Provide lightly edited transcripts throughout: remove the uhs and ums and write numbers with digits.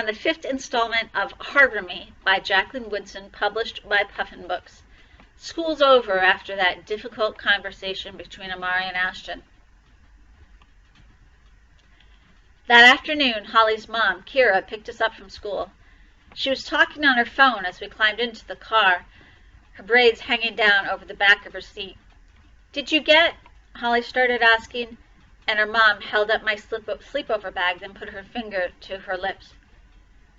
the 5th installment of Harbor Me by Jacqueline Woodson, published by Puffin Books. School's over after that difficult conversation between Amari and Ashton. That afternoon, Holly's mom, Kira, picked us up from school. She was talking on her phone as we climbed into the car, her braids hanging down over the back of her seat. "Did you get?" Holly started asking, and her mom held up my sleepover bag, then put her finger to her lips.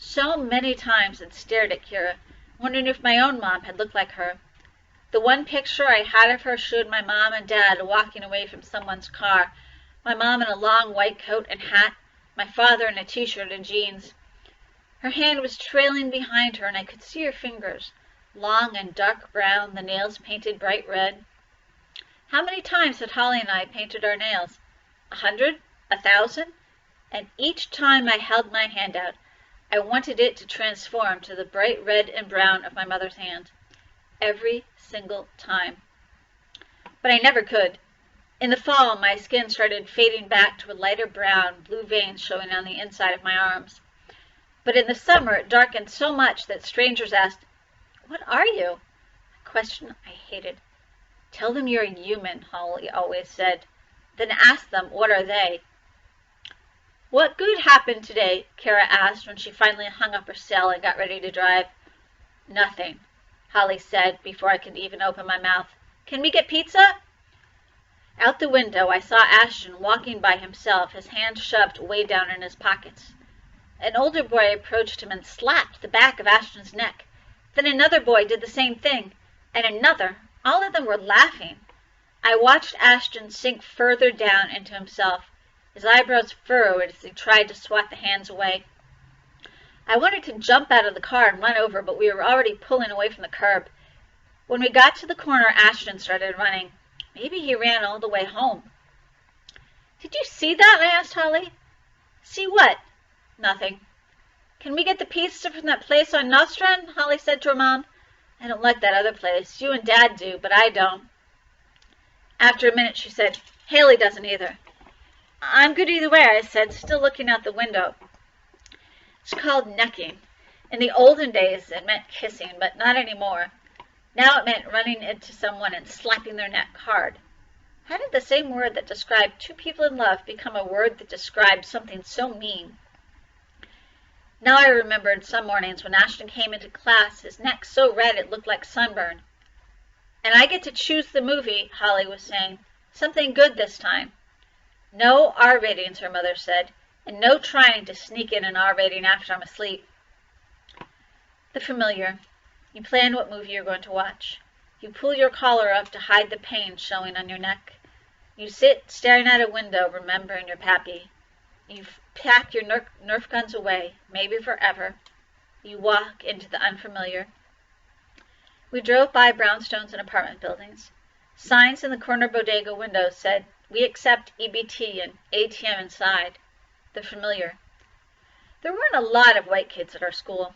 So many times I'd stared at Kira, wondering if my own mom had looked like her. The one picture I had of her showed my mom and dad walking away from someone's car, my mom in a long white coat and hat, my father in a t-shirt and jeans. Her hand was trailing behind her, and I could see her fingers, long and dark brown, the nails painted bright red. How many times had Holly and I painted our nails? 100? 1,000? And each time I held my hand out, I wanted it to transform to the bright red and brown of my mother's hand. Every single time. But I never could. In the fall, my skin started fading back to a lighter brown, blue veins showing on the inside of my arms. But in the summer, it darkened so much that strangers asked, "What are you?" A question I hated. "Tell them you're a human," Holly always said. "Then ask them, what are they?" "What good happened today?" Kara asked when she finally hung up her sail and got ready to drive. "Nothing," Holly said before I could even open my mouth. "Can we get pizza?" Out the window, I saw Ashton walking by himself, his hands shoved way down in his pockets. An older boy approached him and slapped the back of Ashton's neck. Then another boy did the same thing, and another. All of them were laughing. I watched Ashton sink further down into himself, his eyebrows furrowed as he tried to swat the hands away. I wanted to jump out of the car and run over, but we were already pulling away from the curb. When we got to the corner, Ashton started running. Maybe he ran all the way home. "Did you see that?" I asked Holly. "See what?" "Nothing." "Can we get the pizza from that place on Nostrand?" Holly said to her mom. "I don't like that other place. You and Dad do, but I don't." After a minute, she said, "Haley doesn't either." "I'm good either way," I said, still looking out the window. It's called necking. In the olden days, it meant kissing, but not anymore. Now it meant running into someone and slapping their neck hard. How did the same word that described two people in love become a word that described something so mean? Now I remembered some mornings when Ashton came into class, his neck so red it looked like sunburn. "And I get to choose the movie," Holly was saying. "Something good this time." "No R ratings," her mother said, "and no trying to sneak in an R rating after I'm asleep." The familiar. You plan what movie you're going to watch. You pull your collar up to hide the pain showing on your neck. You sit staring out a window, remembering your pappy. You pack your Nerf guns away, maybe forever. You walk into the unfamiliar. We drove by brownstones and apartment buildings. Signs in the corner bodega windows said, "We accept EBT and ATM inside." The familiar. There weren't a lot of white kids at our school.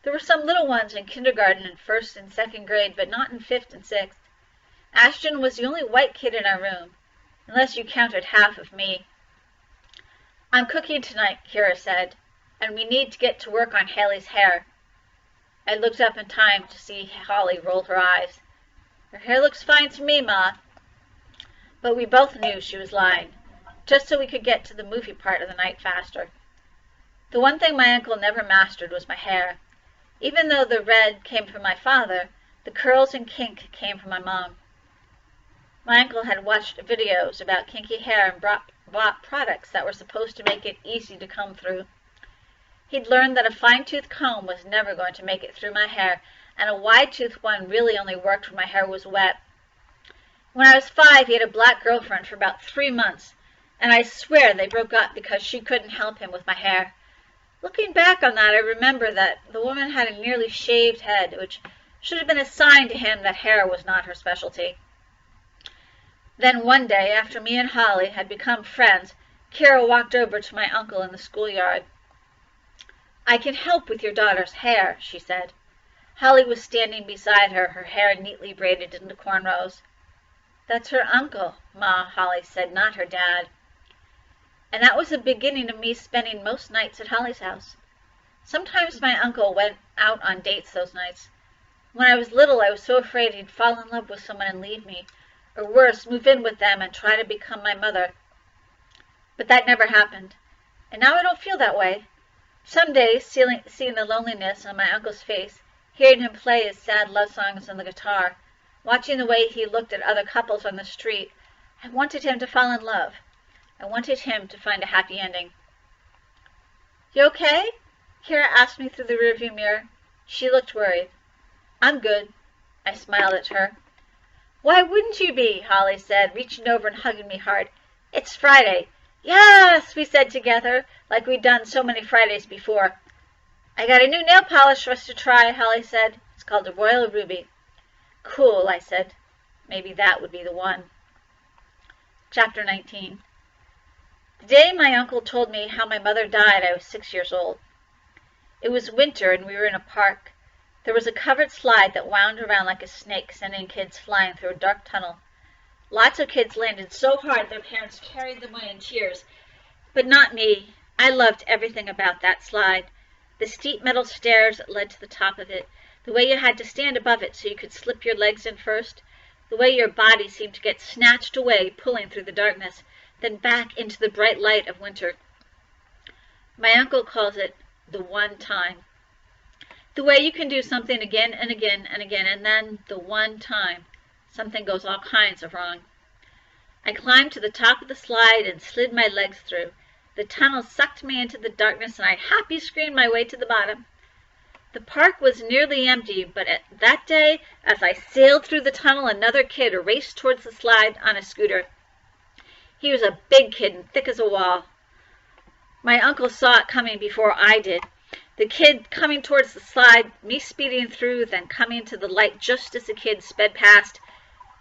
There were some little ones in kindergarten and 1st and 2nd grade, but not in 5th and 6th. Ashton was the only white kid in our room, unless you counted half of me. "I'm cooking tonight," Kira said, "and we need to get to work on Haley's hair." I looked up in time to see Holly roll her eyes. "Her hair looks fine to me, Ma." But we both knew she was lying, just so we could get to the movie part of the night faster. The one thing my uncle never mastered was my hair. Even though the red came from my father, the curls and kink came from my mom. My uncle had watched videos about kinky hair and bought products that were supposed to make it easy to comb through. He'd learned that a fine-tooth comb was never going to make it through my hair, and a wide-tooth one really only worked when my hair was wet. When I was 5, he had a black girlfriend for about 3 months, and I swear they broke up because she couldn't help him with my hair. Looking back on that, I remember that the woman had a nearly shaved head, which should have been a sign to him that hair was not her specialty. Then one day, after me and Holly had become friends, Kira walked over to my uncle in the schoolyard. "I can help with your daughter's hair," she said. Holly was standing beside her, her hair neatly braided into cornrows. "That's her uncle," Ma, Holly said, "not her dad." And that was the beginning of me spending most nights at Holly's house. Sometimes my uncle went out on dates those nights. When I was little, I was so afraid he'd fall in love with someone and leave me, or worse, move in with them and try to become my mother. But that never happened, and now I don't feel that way. Some days, seeing the loneliness on my uncle's face, hearing him play his sad love songs on the guitar, watching the way he looked at other couples on the street, I wanted him to fall in love. I wanted him to find a happy ending. "You okay?" Kira asked me through the rearview mirror. She looked worried. "I'm good." I smiled at her. "Why wouldn't you be?" Holly said, reaching over and hugging me hard. "It's Friday." "Yes," we said together, like we'd done so many Fridays before. "I got a new nail polish for us to try," Holly said. "It's called a Royal Ruby." "Cool," I said. Maybe that would be the one. Chapter 19. The day my uncle told me how my mother died, I was 6 years old. It was winter, and we were in a park. There was a covered slide that wound around like a snake, sending kids flying through a dark tunnel. Lots of kids landed so hard their parents carried them away in tears. But not me. I loved everything about that slide. The steep metal stairs that led to the top of it, the way you had to stand above it so you could slip your legs in first, the way your body seemed to get snatched away, pulling through the darkness, then back into the bright light of winter. My uncle calls it the one time. The way you can do something again and again and again, and then the one time something goes all kinds of wrong. I climbed to the top of the slide and slid my legs through. The tunnel sucked me into the darkness, and I happy screamed my way to the bottom. The park was nearly empty, but that day, as I sailed through the tunnel, another kid raced towards the slide on a scooter. He was a big kid and thick as a wall. My uncle saw it coming before I did. The kid coming towards the slide, me speeding through, then coming to the light just as the kid sped past.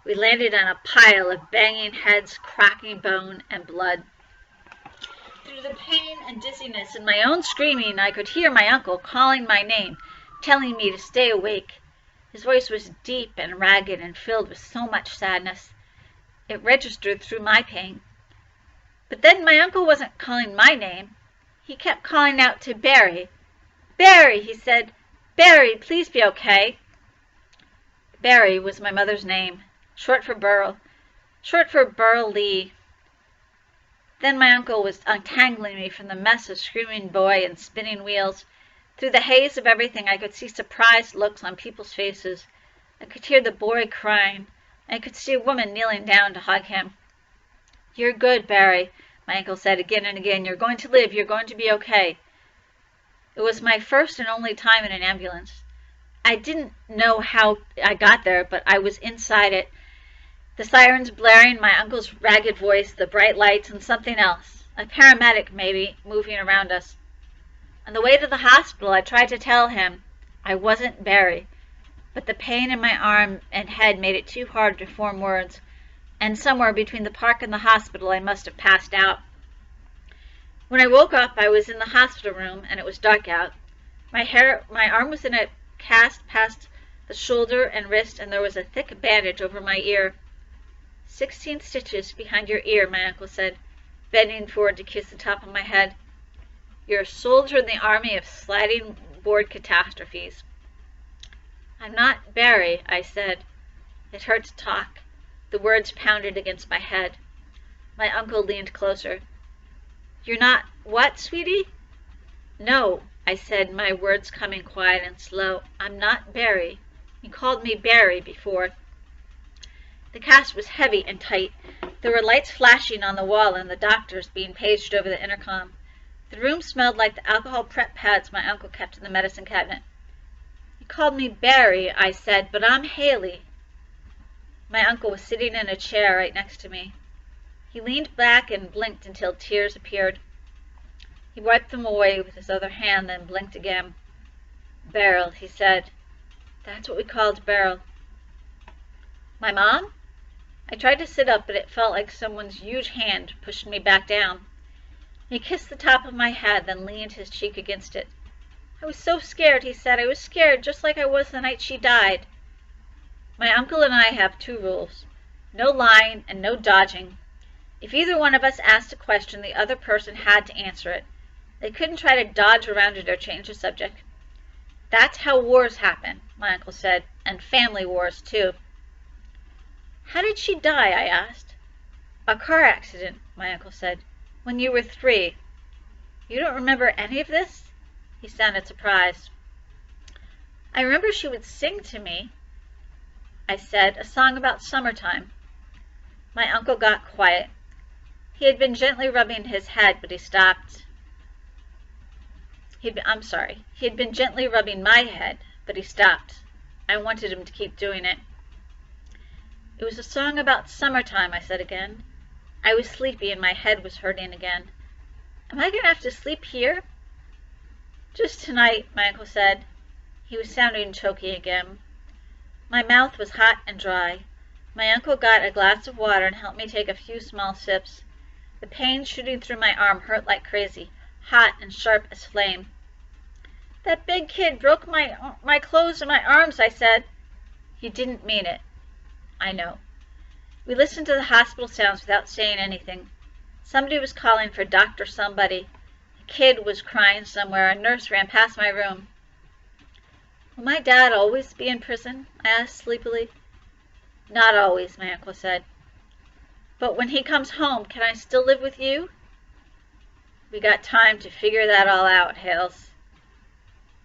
We landed on a pile of banging heads, cracking bone, and blood. Through the pain and dizziness and my own screaming, I could hear my uncle calling my name, telling me to stay awake. His voice was deep and ragged and filled with so much sadness. It registered through my pain. But then my uncle wasn't calling my name. He kept calling out to Barry. "Barry," he said. "Barry, please be okay." Barry was my mother's name, short for Burl Lee. Then my uncle was untangling me from the mess of screaming boy and spinning wheels. Through the haze of everything, I could see surprised looks on people's faces. I could hear the boy crying. I could see a woman kneeling down to hug him. "You're good, Barry," my uncle said again and again. "You're going to live. You're going to be okay." It was my first and only time in an ambulance. I didn't know how I got there, but I was inside it. The sirens blaring, my uncle's ragged voice, the bright lights, and something else, a paramedic maybe, moving around us. On the way to the hospital, I tried to tell him I wasn't Barry, but the pain in my arm and head made it too hard to form words, and somewhere between the park and the hospital I must have passed out. When I woke up, I was in the hospital room, and it was dark out. My arm was in a cast past the shoulder and wrist, and there was a thick bandage over my ear. 16 stitches behind your ear, my uncle said, bending forward to kiss the top of my head. "You're a soldier in the army of sliding board catastrophes." "I'm not Barry," I said. It hurt to talk. The words pounded against my head. My uncle leaned closer. "You're not what, sweetie?" "No," I said, my words coming quiet and slow. "I'm not Barry. You called me Barry before." The cast was heavy and tight. There were lights flashing on the wall and the doctors being paged over the intercom. The room smelled like the alcohol prep pads my uncle kept in the medicine cabinet. "You called me Barry," I said, "but I'm Haley." My uncle was sitting in a chair right next to me. He leaned back and blinked until tears appeared. He wiped them away with his other hand, then blinked again. "Beryl," he said. "That's what we called Beryl." "My mom?" I tried to sit up, but it felt like someone's huge hand pushed me back down. He kissed the top of my head, then leaned his cheek against it. "I was so scared," he said. "I was scared, just like I was the night she died." My uncle and I have 2 rules. No lying and no dodging. If either one of us asked a question, the other person had to answer it. They couldn't try to dodge around it or change the subject. That's how wars happen, my uncle said, and family wars, too. How did she die? I asked. A car accident, my uncle said, when you were 3. You don't remember any of this? He sounded surprised. I remember she would sing to me, I said, a song about summertime. My uncle got quiet. He had been gently rubbing his head, but he stopped. He had been gently rubbing my head, but he stopped. I wanted him to keep doing it. It was a song about summertime, I said again. I was sleepy and my head was hurting again. Am I going to have to sleep here? Just tonight, my uncle said. He was sounding choky again. My mouth was hot and dry. My uncle got a glass of water and helped me take a few small sips. The pain shooting through my arm hurt like crazy, hot and sharp as flame. That big kid broke my clothes and my arms, I said. You didn't mean it. I know. We listened to the hospital sounds without saying anything. Somebody was calling for Dr. Somebody. A kid was crying somewhere. A nurse ran past my room. Will my dad always be in prison? I asked sleepily. Not always, my uncle said. But when he comes home, can I still live with you? We got time to figure that all out, Hales.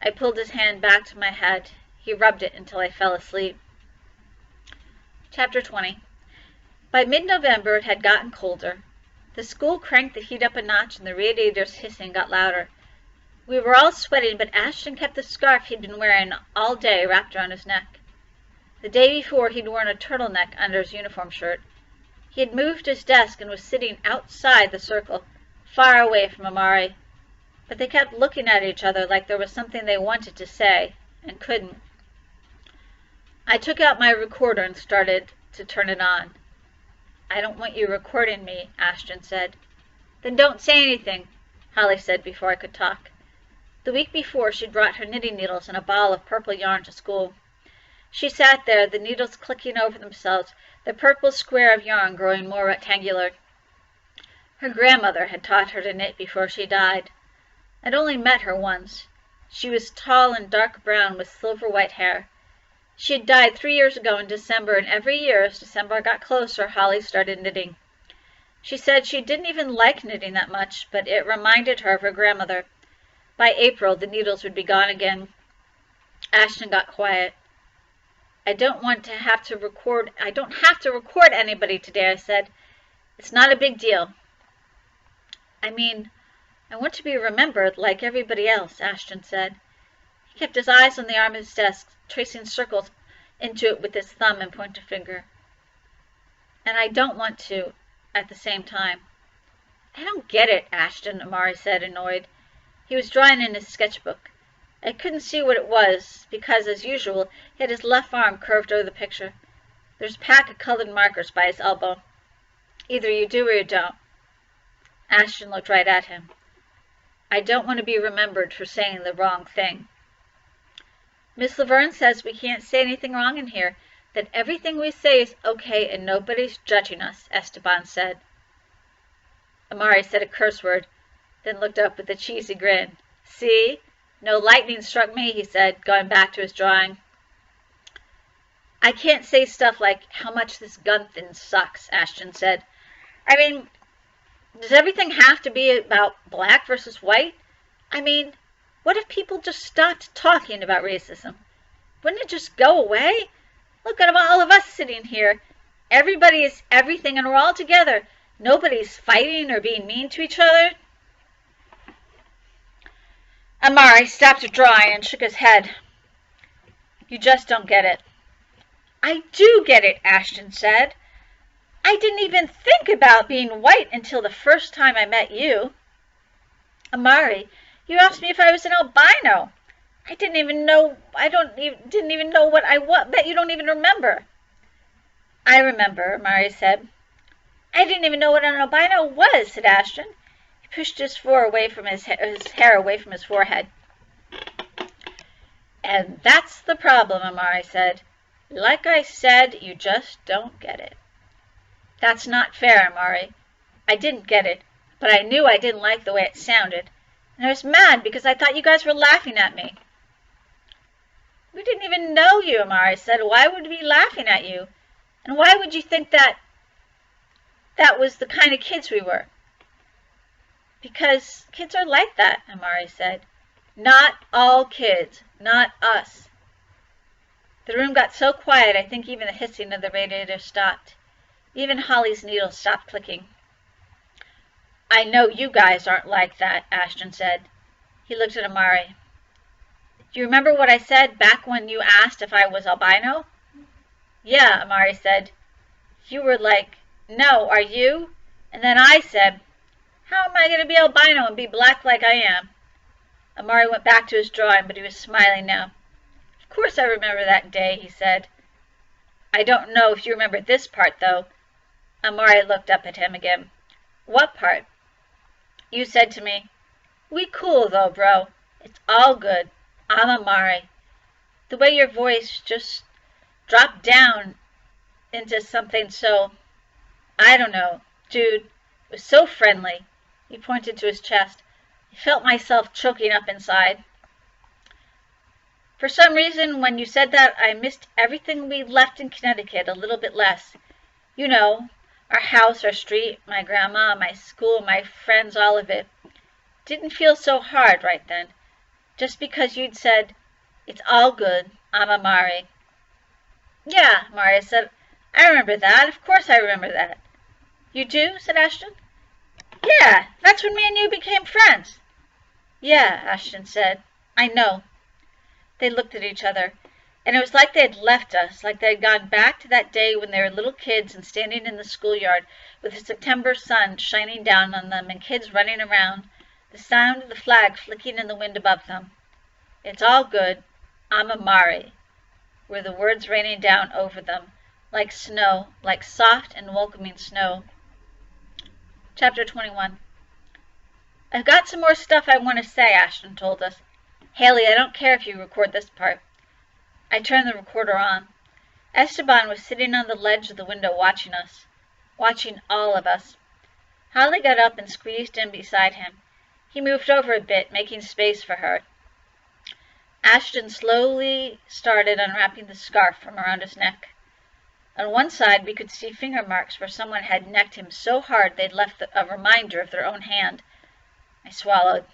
I pulled his hand back to my head. He rubbed it until I fell asleep. Chapter 20. By mid-November it had gotten colder. The school cranked the heat up a notch and the radiator's hissing got louder. We were all sweating, but Ashton kept the scarf he'd been wearing all day wrapped around his neck. The day before he'd worn a turtleneck under his uniform shirt. He had moved his desk and was sitting outside the circle, far away from Amari. But they kept looking at each other like there was something they wanted to say, and couldn't. I took out my recorder and started to turn it on. I don't want you recording me, Ashton said. Then don't say anything, Holly said before I could talk. The week before, she'd brought her knitting needles and a ball of purple yarn to school. She sat there, the needles clicking over themselves, the purple square of yarn growing more rectangular. Her grandmother had taught her to knit before she died. I'd only met her once. She was tall and dark brown with silver-white hair. She had died 3 years ago in December, and every year as December got closer, Holly started knitting. She said she didn't even like knitting that much, but it reminded her of her grandmother. By April, the needles would be gone again. Ashton got quiet. I don't have to record anybody today, I said. It's not a big deal. I mean, I want to be remembered like everybody else, Ashton said. He kept his eyes on the arm of his desk, tracing circles into it with his thumb and pointer finger. And I don't want to at the same time. I don't get it, Ashton, Amari said, annoyed. He was drawing in his sketchbook. I couldn't see what it was, because, as usual, he had his left arm curved over the picture. There's a pack of colored markers by his elbow. Either you do or you don't. Ashton looked right at him. I don't want to be remembered for saying the wrong thing. Miss Laverne says we can't say anything wrong in here, that everything we say is okay and nobody's judging us, Esteban said. Amari said a curse word, then looked up with a cheesy grin. See? No lightning struck me, he said, going back to his drawing. I can't say stuff like, how much this gun thing sucks, Ashton said. I mean, does everything have to be about black versus white? I mean, what if people just stopped talking about racism? Wouldn't it just go away? Look at all of us sitting here. Everybody is everything and we're all together. Nobody's fighting or being mean to each other. Amari stopped drawing and shook his head. You just don't get it. I do get it, Ashton said. I didn't even think about being white until the first time I met you. Amari, you asked me if I was an albino. I didn't even know what I was. Bet you don't even remember. I remember, Amari said. I didn't even know what an albino was, said Ashton. He pushed his hair away from his forehead. And that's the problem, Amari said. Like I said, you just don't get it. That's not fair, Amari. I didn't get it, but I knew I didn't like the way it sounded. And I was mad because I thought you guys were laughing at me. We didn't even know you, Amari said. Why would we be laughing at you? And why would you think that was the kind of kids we were? Because kids are like that, Amari said. Not all kids. Not us. The room got so quiet I think even the hissing of the radiator stopped. Even Holly's needle stopped clicking. I know you guys aren't like that, Ashton said. He looked at Amari. Do you remember what I said back when you asked if I was albino? Yeah, Amari said. You were like, no, are you? And then I said, how am I going to be albino and be black like I am? Amari went back to his drawing, but he was smiling now. Of course I remember that day, he said. I don't know if you remember this part, though. Amari looked up at him again. What part? You said to me, we cool, though, bro. It's all good. I'm Amari. The way your voice just dropped down into something so, I don't know, dude, it was so friendly. He pointed to his chest. I felt myself choking up inside. For some reason, when you said that, I missed everything we left in Connecticut a little bit less. You know, our house, our street, my grandma, my school, my friends, all of it. Didn't feel so hard right then. Just because you'd said, it's all good, I'm Amari. Yeah, Amari said, I remember that. Of course I remember that. You do? Said Ashton. Yeah, that's when me and you became friends. Yeah, Ashton said. I know. They looked at each other, and it was like they had left us, like they had gone back to that day when they were little kids and standing in the schoolyard with the September sun shining down on them and kids running around, the sound of the flag flicking in the wind above them. It's all good. I'm Amari, were the words raining down over them, like snow, like soft and welcoming snow. Chapter 21. I've got some more stuff I want to say, Ashton told us. Haley, I don't care if you record this part. I turned the recorder on. Esteban was sitting on the ledge of the window watching us, watching all of us. Holly got up and squeezed in beside him. He moved over a bit, making space for her. Ashton slowly started unwrapping the scarf from around his neck. On one side, we could see finger marks where someone had necked him so hard they'd left a reminder of their own hand. I swallowed.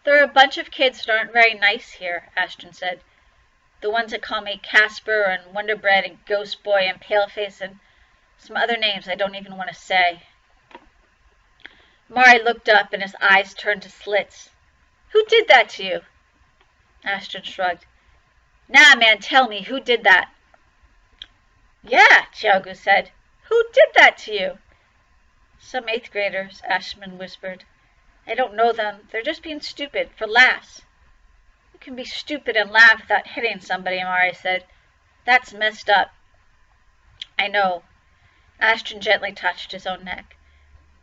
There are a bunch of kids that aren't very nice here, Ashton said. The ones that call me Casper and Wonder Bread and Ghost Boy and Paleface and some other names I don't even want to say. Mari looked up and his eyes turned to slits. Who did that to you? Ashton shrugged. Nah, man, tell me, who did that? Yeah, Tiago said. Who did that to you? Some 8th graders, Ashton whispered. I don't know them. They're just being stupid, for laughs. You can be stupid and laugh without hitting somebody, Amari said. That's messed up. I know. Ashton gently touched his own neck.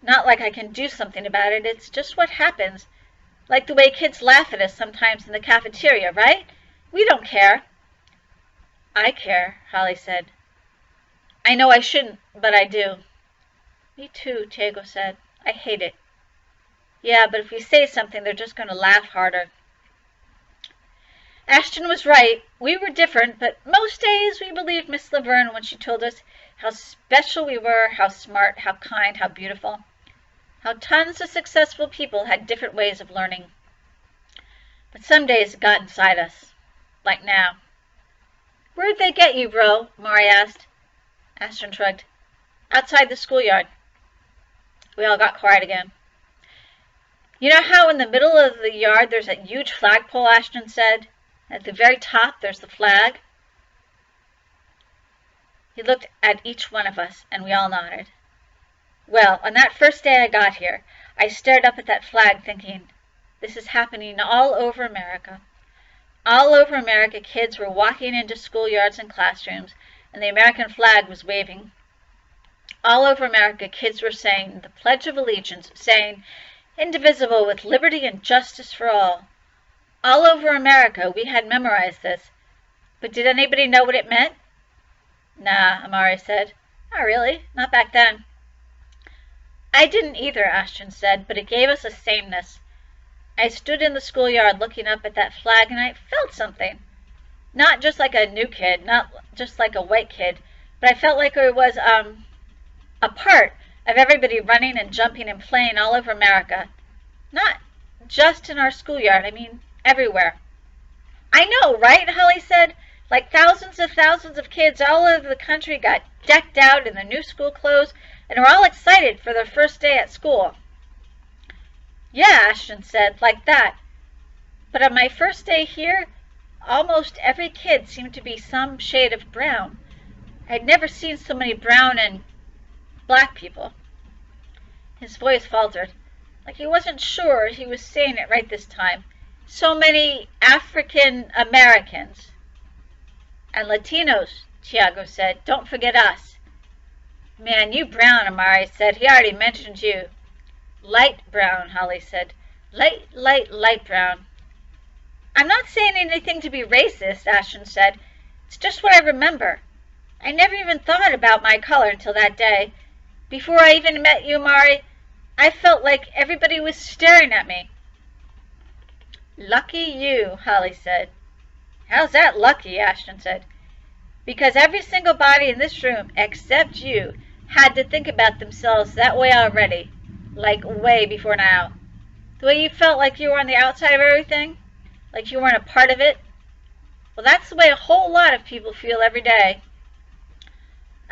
Not like I can do something about it. It's just what happens. Like the way kids laugh at us sometimes in the cafeteria, right? We don't care. I care, Holly said. I know I shouldn't, but I do. Me too, Tiago said. I hate it. Yeah, but if we say something, they're just going to laugh harder. Ashton was right. We were different, but most days we believed Miss Laverne when she told us how special we were, how smart, how kind, how beautiful. How tons of successful people had different ways of learning. But some days it got inside us. Like now. Where'd they get you, bro? Mari asked. Ashton shrugged. Outside the schoolyard. We all got quiet again. You know how in the middle of the yard there's that huge flagpole, Ashton said? At the very top there's the flag. He looked at each one of us, and we all nodded. Well, on that first day I got here, I stared up at that flag thinking, this is happening all over America. All over America, kids were walking into schoolyards and classrooms, and the American flag was waving. All over America, kids were saying the Pledge of Allegiance, saying, indivisible with liberty and justice for all. All over America, we had memorized this. But did anybody know what it meant? Nah, Amari said. Not really, not back then. I I didn't either, Ashton said, but it gave us a sameness. I stood in the schoolyard looking up at that flag, and I felt something. Not just like a new kid, not just like a white kid, but I felt like it was a part of everybody running and jumping and playing all over America. Not just in our schoolyard, I mean everywhere. I know, right? Holly said. Like thousands of kids all over the country got decked out in their new school clothes and were all excited for their first day at school. Yeah, Ashton said, like that. But on my first day here, almost every kid seemed to be some shade of brown. I had never seen so many brown and black people. His voice faltered, like he wasn't sure he was saying it right this time. So many African Americans. And Latinos, Tiago said. Don't forget us. Man, you brown, Amari said. He already mentioned you. Light brown, Holly said. Light brown. I'm not saying anything to be racist, Ashton said. It's just what I remember. I never even thought about my color until that day. Before I even met you, Amari, I felt like everybody was staring at me. Lucky you, Holly said. How's that lucky? Ashton said. Because every single body in this room, except you, had to think about themselves that way already. Like way before now. The way you felt like you were on the outside of everything. Like you weren't a part of it. Well, that's the way a whole lot of people feel every day.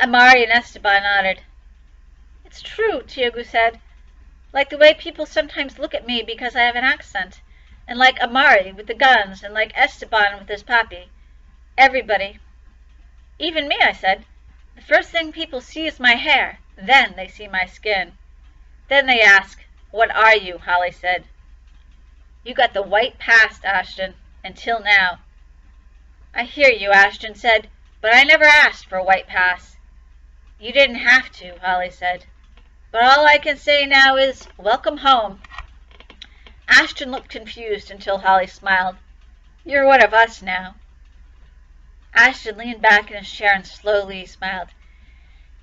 Amari and Esteban nodded. It's true, Tiago said. Like the way people sometimes look at me because I have an accent. And like Amari with the guns, and like Esteban with his papi. Everybody. Even me, I said. The first thing people see is my hair. Then they see my skin. Then they ask, what are you, Holly said. You got the white past, Ashton, until now. I hear you, Ashton said, but I never asked for a white pass. You didn't have to, Holly said. But all I can say now is, welcome home. Ashton looked confused until Holly smiled. You're one of us now. Ashton leaned back in his chair and slowly smiled.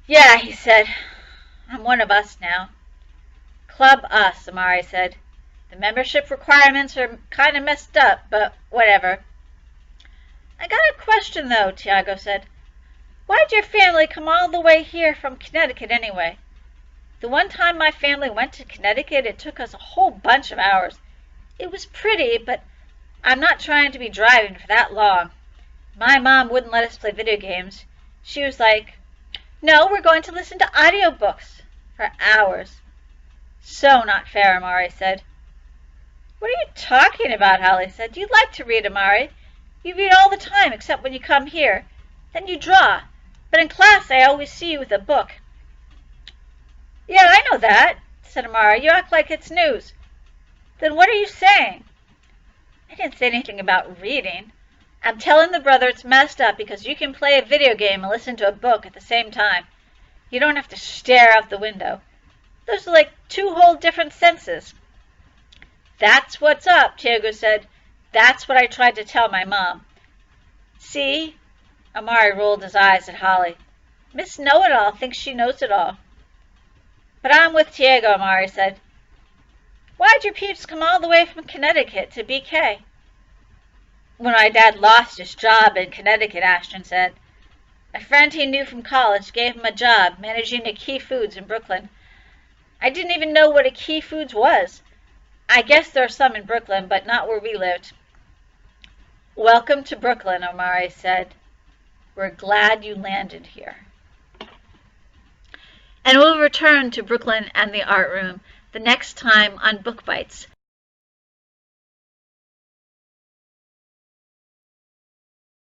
Yeah, he said. I'm one of us now. Club Us, Amari said. The membership requirements are kind of messed up, but whatever. I got a question, though, Tiago said. Why'd your family come all the way here from Connecticut anyway? The one time my family went to Connecticut, it took us a whole bunch of hours. It was pretty, but I'm not trying to be driving for that long. My mom wouldn't let us play video games. She was like, no, we're going to listen to audiobooks for hours. So not fair, Amari said. What are you talking about, Holly said. You'd like to read, Amari. You read all the time, except when you come here. Then you draw. But in class, I always see you with a book. Yeah, I know that, said Amari. You act like it's news. Then what are you saying? I didn't say anything about reading. I'm telling the brother it's messed up because you can play a video game and listen to a book at the same time. You don't have to stare out the window. Those are like two whole different senses. That's what's up, Tiago said. That's what I tried to tell my mom. See? Amari rolled his eyes at Holly. Miss Know-It-All thinks she knows it all. But I'm with Tiago, Amari said. Why'd your peeps come all the way from Connecticut to BK? When my dad lost his job in Connecticut, Ashton said. A friend he knew from college gave him a job managing a Key Foods in Brooklyn. I didn't even know what a Key Foods was. I guess there are some in Brooklyn, but not where we lived. Welcome to Brooklyn, Omari said. We're glad you landed here. And we'll return to Brooklyn and the art room the next time on Book Bites.